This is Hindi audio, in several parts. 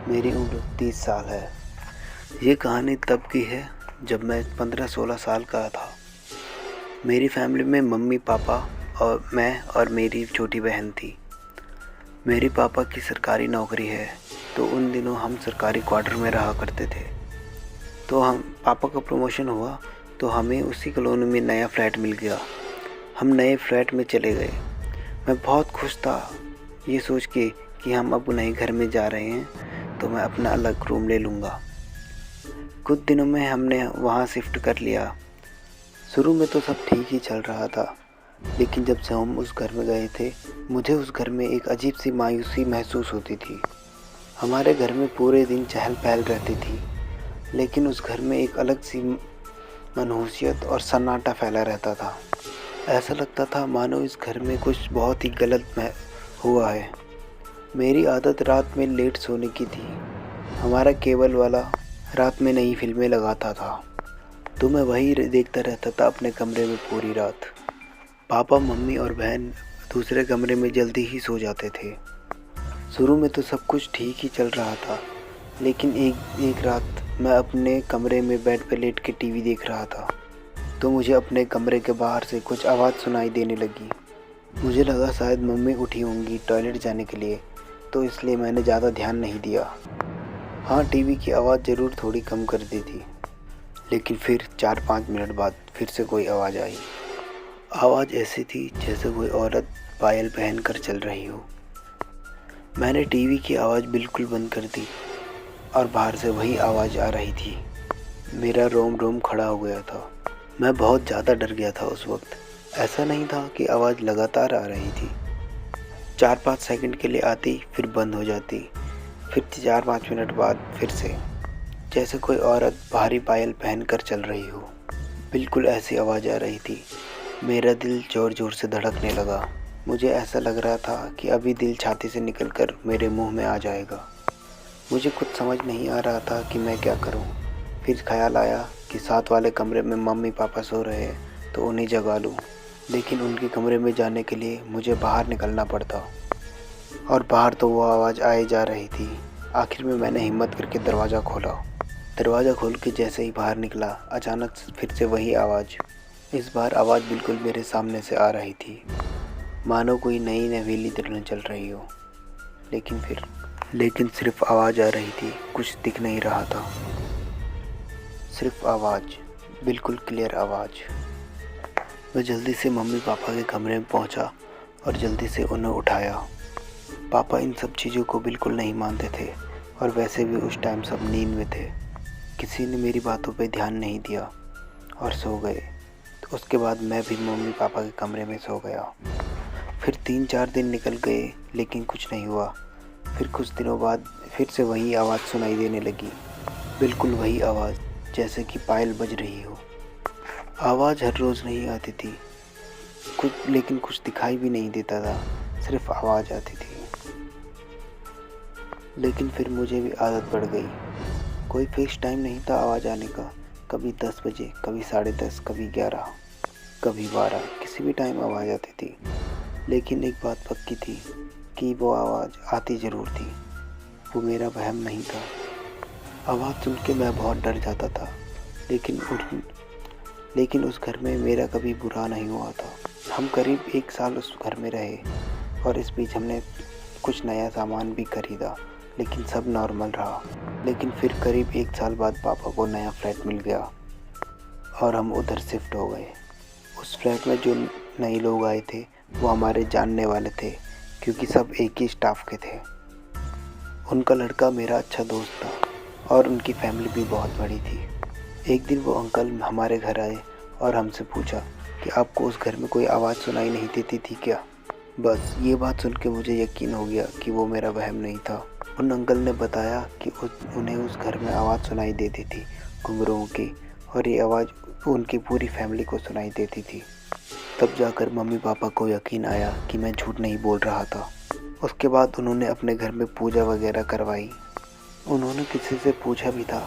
मेरी उम्र 30 साल है। ये कहानी तब की है जब मैं 15-16 साल का था। मेरी फैमिली में मम्मी पापा और मैं और मेरी छोटी बहन थी। मेरे पापा की सरकारी नौकरी है, तो उन दिनों हम सरकारी क्वार्टर में रहा करते थे। तो हम पापा का प्रमोशन हुआ तो हमें उसी कॉलोनी में नया फ्लैट मिल गया। हम नए फ्लैट में चले गए। मैं बहुत खुश था ये सोच के कि हम अब नए घर में जा रहे हैं तो मैं अपना अलग रूम ले लूँगा। कुछ दिनों में हमने वहाँ शिफ्ट कर लिया। शुरू में तो सब ठीक ही चल रहा था, लेकिन जब से हम उस घर में गए थे मुझे उस घर में एक अजीब सी मायूसी महसूस होती थी। हमारे घर में पूरे दिन चहल पहल रहती थी, लेकिन उस घर में एक अलग सी मनहूसियत और सन्नाटा फैला रहता था। ऐसा लगता था मानो इस घर में कुछ बहुत ही गलत हुआ है। मेरी आदत रात में लेट सोने की थी। हमारा केबल वाला रात में नई फिल्में लगाता था, तो मैं वही देखता रहता था अपने कमरे में पूरी रात। पापा मम्मी और बहन दूसरे कमरे में जल्दी ही सो जाते थे। शुरू में तो सब कुछ ठीक ही चल रहा था, लेकिन एक रात मैं अपने कमरे में बेड पर लेट के टीवी देख रहा था, तो मुझे अपने कमरे के बाहर से कुछ आवाज़ सुनाई देने लगी। मुझे लगा शायद मम्मी उठी होंगी टॉयलेट जाने के लिए, तो इसलिए मैंने ज़्यादा ध्यान नहीं दिया। हाँ, टीवी की आवाज़ ज़रूर थोड़ी कम कर दी थी, लेकिन फिर 4-5 मिनट बाद फिर से कोई आवाज़ आई। आवाज़ ऐसी थी जैसे कोई औरत पायल पहन कर चल रही हो। मैंने टीवी की आवाज़ बिल्कुल बंद कर दी और बाहर से वही आवाज़ आ रही थी। मेरा रोम रोम खड़ा हो गया था। मैं बहुत ज़्यादा डर गया था उस वक्त। ऐसा नहीं था कि आवाज़ लगातार आ रही थी। 4-5 सेकंड के लिए आती, फिर बंद हो जाती, फिर 4-5 मिनट बाद फिर से, जैसे कोई औरत भारी पायल पहन कर चल रही हो। बिल्कुल ऐसी आवाज़ आ रही थी। मेरा दिल ज़ोर ज़ोर से धड़कने लगा। मुझे ऐसा लग रहा था कि अभी दिल छाती से निकलकर मेरे मुंह में आ जाएगा। मुझे कुछ समझ नहीं आ रहा था कि मैं क्या करूं। फिर ख्याल आया कि साथ वाले कमरे में मम्मी पापा सो रहे हैं तो उन्हें जगा लूं, लेकिन उनके कमरे में जाने के लिए मुझे बाहर निकलना पड़ता, और बाहर तो वो आवाज़ आए जा रही थी। आखिर में मैंने हिम्मत करके दरवाज़ा खोला। दरवाज़ा खोल के जैसे ही बाहर निकला, अचानक फिर से वही आवाज़। इस बार आवाज़ बिल्कुल मेरे सामने से आ रही थी, मानो कोई नई नवेली दुल्हन चल रही हो। लेकिन सिर्फ आवाज़ आ रही थी, कुछ दिख नहीं रहा था। सिर्फ आवाज़, बिल्कुल क्लियर आवाज़। मैं जल्दी से मम्मी पापा के कमरे में पहुंचा और जल्दी से उन्हें उठाया। पापा इन सब चीज़ों को बिल्कुल नहीं मानते थे, और वैसे भी उस टाइम सब नींद में थे। किसी ने मेरी बातों पे ध्यान नहीं दिया और सो गए। तो उसके बाद मैं भी मम्मी पापा के कमरे में सो गया। फिर 3-4 दिन निकल गए, लेकिन कुछ नहीं हुआ। फिर कुछ दिनों बाद फिर से वही आवाज़ सुनाई देने लगी। बिल्कुल वही आवाज़, जैसे कि पायल बज रही हो। आवाज़ हर रोज़ नहीं आती थी, लेकिन कुछ दिखाई भी नहीं देता था, सिर्फ आवाज़ आती थी। लेकिन फिर मुझे भी आदत पड़ गई। कोई फिक्स टाइम नहीं था आवाज़ आने का। कभी 10 बजे, कभी 10:30, कभी 11, कभी 12, किसी भी टाइम आवाज़ आती थी। लेकिन एक बात पक्की थी कि वो आवाज़ आती ज़रूर थी। वो मेरा वहम नहीं था। आवाज़ सुन के मैं बहुत डर जाता था, लेकिन उस घर में मेरा कभी बुरा नहीं हुआ था। हम करीब 1 साल उस घर में रहे, और इस बीच हमने कुछ नया सामान भी खरीदा, लेकिन सब नॉर्मल रहा। लेकिन फिर करीब 1 साल बाद पापा को नया फ्लैट मिल गया और हम उधर शिफ्ट हो गए। उस फ्लैट में जो नए लोग आए थे वो हमारे जानने वाले थे, क्योंकि सब एक ही स्टाफ के थे। उनका लड़का मेरा अच्छा दोस्त था, और उनकी फैमिली भी बहुत बड़ी थी। एक दिन वो अंकल हमारे घर आए और हमसे पूछा कि आपको उस घर में कोई आवाज़ सुनाई नहीं देती थी क्या? बस ये बात सुन के मुझे यकीन हो गया कि वो मेरा वहम नहीं था। उन अंकल ने बताया कि उन्हें उस घर में आवाज़ सुनाई देती थी, घुंघरूओं की, और ये आवाज़ उनकी पूरी फैमिली को सुनाई देती थी। तब जाकर मम्मी पापा को यकीन आया कि मैं झूठ नहीं बोल रहा था। उसके बाद उन्होंने अपने घर में पूजा वगैरह करवाई। उन्होंने किसी से पूछा भी था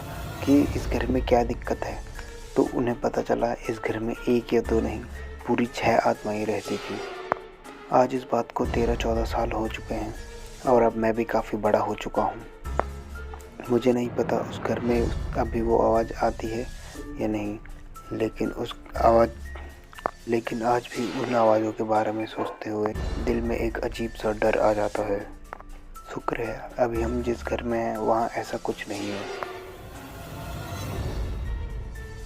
कि इस घर में क्या दिक्कत है, तो उन्हें पता चला इस घर में 1 या 2 नहीं, पूरी 6 आत्माएं रहती थी। आज इस बात को 13-14 साल हो चुके हैं, और अब मैं भी काफ़ी बड़ा हो चुका हूँ। मुझे नहीं पता उस घर में अभी वो आवाज़ आती है या नहीं, लेकिन आज भी उन आवाज़ों के बारे में सोचते हुए दिल में एक अजीब सा डर आ जाता है। शुक्र है अभी हम जिस घर में हैं वहाँ ऐसा कुछ नहीं है।